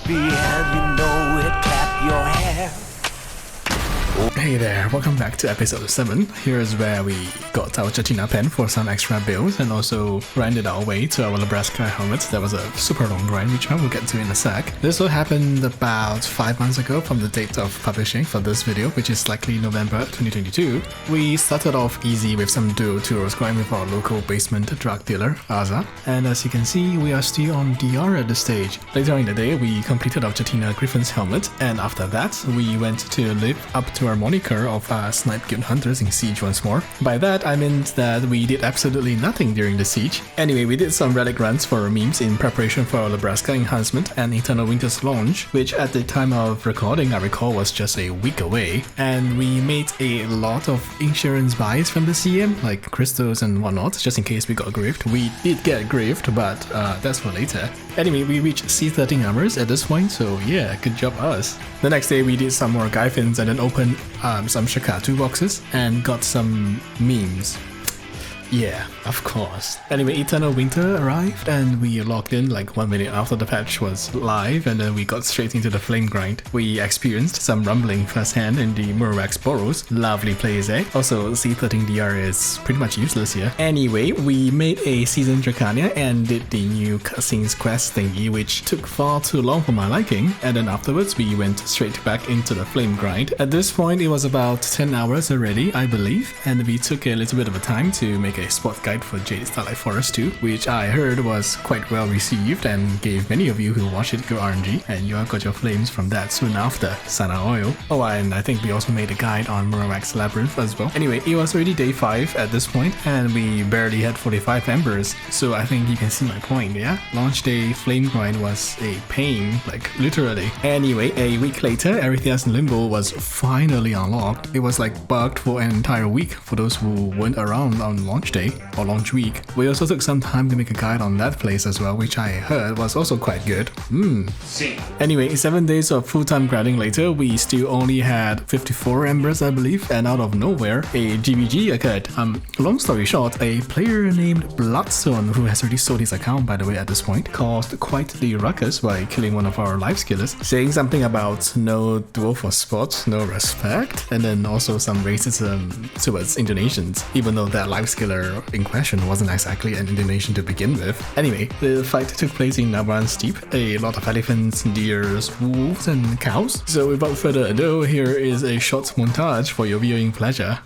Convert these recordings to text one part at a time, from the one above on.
happy and you know it, clap your hands. Hey there, welcome back to episode 7. Here's where we got our Chatina pen for some extra builds and also grinded our way to our Labreska helmet. That was a super long grind, which I will get to in a sec. This all happened about 5 months ago from the date of publishing for this video, which is likely November 2022. We started off easy with some duo tours grind with our local basement drug dealer, Aza. And as you can see, we are still on DR at this stage. Later in the day, we completed our Chatina Griffin's helmet, and after that, we went to live up to our moniker of Snipe Guild Hunters in Siege once more. By that, I meant that we did absolutely nothing during the siege. Anyway, we did some relic runs for memes in preparation for our Labreska enhancement and Eternal Winter's launch, which at the time of recording I recall was just a week away. And we made a lot of insurance buys from the CM, like crystals and whatnot, just in case we got griefed. We did get griefed, but that's for later. Anyway, we reached C13 armors at this point, so yeah, good job us. The next day we did some more Gyfins and then opened some Shakatu boxes and got some memes. Yeah, of course. Anyway, Eternal Winter arrived and we logged in like 1 minute after the patch was live, and then we got straight into the flame grind. We experienced some rumbling firsthand in the Murrax Burrows. Lovely plays, eh? Also, C13 DR is pretty much useless here. Anyway, we made a Season Dracania and did the new cutscenes quest thingy, which took far too long for my liking, and then afterwards we went straight back into the flame grind. At this point it was about 10 hours already, I believe, and we took a little bit of a time to make a spot guide for Jade Starlight Forest 2, which I heard was quite well received and gave many of you who watched it good RNG, and you all got your flames from that soon after. Sana Oil. Oh, and I think we also made a guide on Murrax Labyrinth as well. Anyway, it was already day 5 at this point, and we barely had 45 embers, so I think you can see my point, yeah? Launch day flame grind was a pain, like literally. Anyway, a week later, Arethia's Limbo was finally unlocked. It was like bugged for an entire week for those who weren't around on launch day or launch week. We also took some time to make a guide on that place as well, which I heard was also quite good. Anyway, 7 days of full-time grinding later, we still only had 54 embers, I believe, and out of nowhere, a GVG occurred. Long story short, a player named Bloodstone, who has already sold his account by the way at this point, caused quite the ruckus by killing one of our life skillers, saying something about no duel for spots, no respect, and then also some racism towards Indonesians, even though that life skiller in question wasn't exactly an Indonesian to begin with. Anyway, the fight took place in Nabaran Steep, a lot of elephants, deers, wolves, and cows. So without further ado, here is a short montage for your viewing pleasure.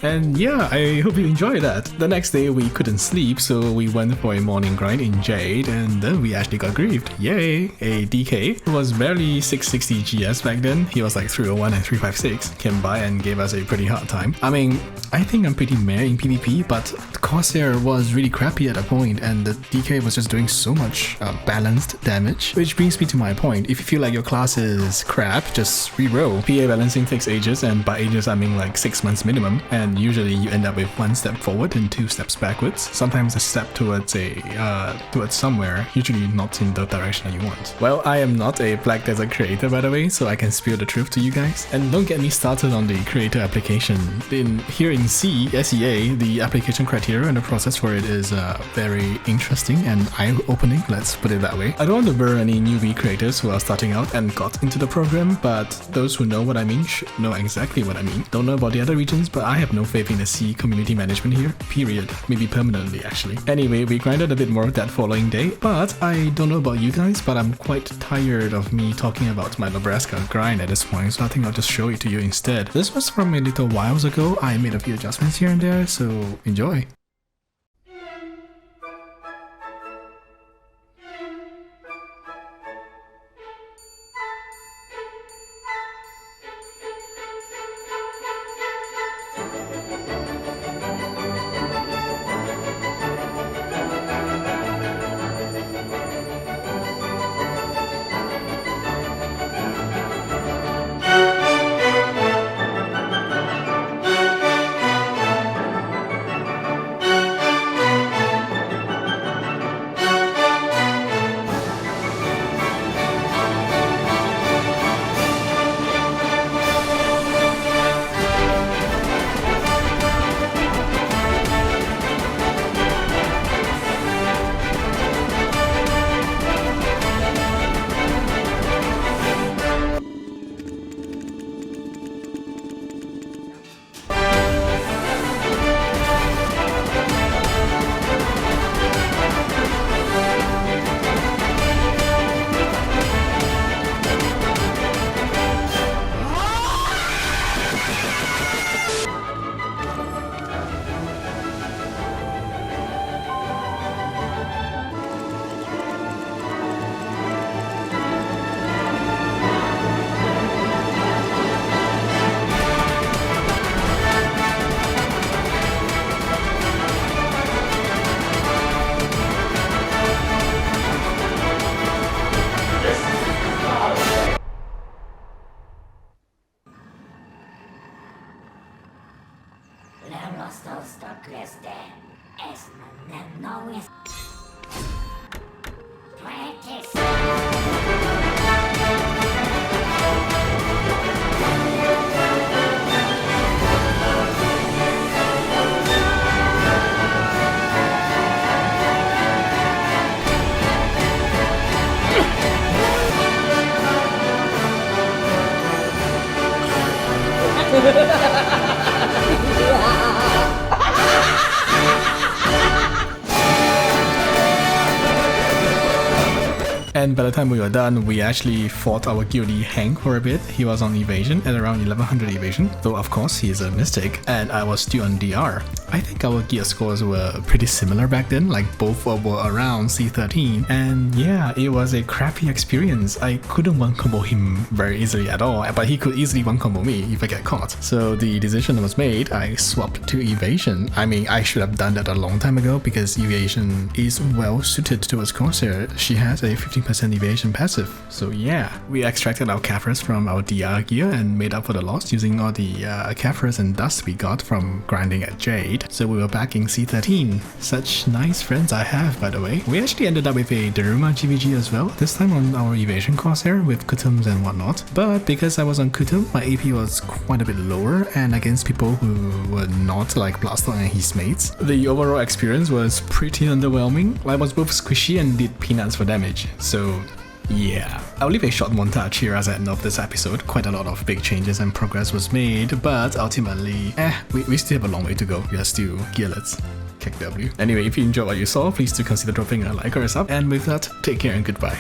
And yeah, I hope you enjoyed that. The next day we couldn't sleep, so we went for a morning grind in Jade, and then we actually got griefed. Yay! A DK who was barely 660 GS back then, he was like 301 and 356, came by and gave us a pretty hard time. I mean, I think I'm pretty meh in PvP, but Corsair was really crappy at a point, and the DK was just doing so much balanced damage. Which brings me to my point, if you feel like your class is crap, just reroll. PA balancing takes ages, and by ages I mean like 6 months minimum, and usually you end up with 1 step forward and 2 steps backwards. Sometimes a step towards towards somewhere, usually not in the direction that you want. Well, I am not a Black Desert creator by the way, so I can spill the truth to you guys. And don't get me started on the creator application. Here in SEA, the application criteria and the process for it is very interesting and eye-opening, let's put it that way. I don't want to burn any newbie creators who are starting out and got into the program, but those who know what I mean should know exactly what I mean. Don't know about the other regions, but I have no faith in the C community management here, period. Maybe permanently actually. Anyway, we grinded a bit more that following day, but I don't know about you guys, but I'm quite tired of me talking about my Labreska grind at this point, so I think I'll just show it to you instead. This was from a little whiles ago. I made a few adjustments here and there, so enjoy. And by the time we were done, we actually fought our guildie Hank for a bit. He was on Evasion at around 1100 Evasion, though of course he is a mystic, and I was still on DR. I think our gear scores were pretty similar back then, like both were around C13, and yeah, it was a crappy experience. I couldn't one combo him very easily at all, but he could easily one combo me if I get caught. So the decision was made, I swapped to Evasion. I mean, I should have done that a long time ago because Evasion is well suited towards Corsair. She has a 15% evasion passive. So yeah, we extracted our Caphras from our DR gear and made up for the loss using all the Caphras and dust we got from grinding at Jade. So we were back in C13. Such nice friends I have, by the way. We actually ended up with a Daruma GVG as well, this time on our Evasion Corsair with Kutums and whatnot. But because I was on Kutum, my AP was quite a bit lower, and against people who were not like Blaster and his mates, the overall experience was pretty underwhelming. I was both squishy and did peanuts for damage. So yeah, I'll leave a short montage here as I end off this episode. Quite a lot of big changes and progress was made, but ultimately, we still have a long way to go. We are still gearlets. Kick W. Anyway, if you enjoyed what you saw, please do consider dropping a like or a sub, and with that, take care and goodbye.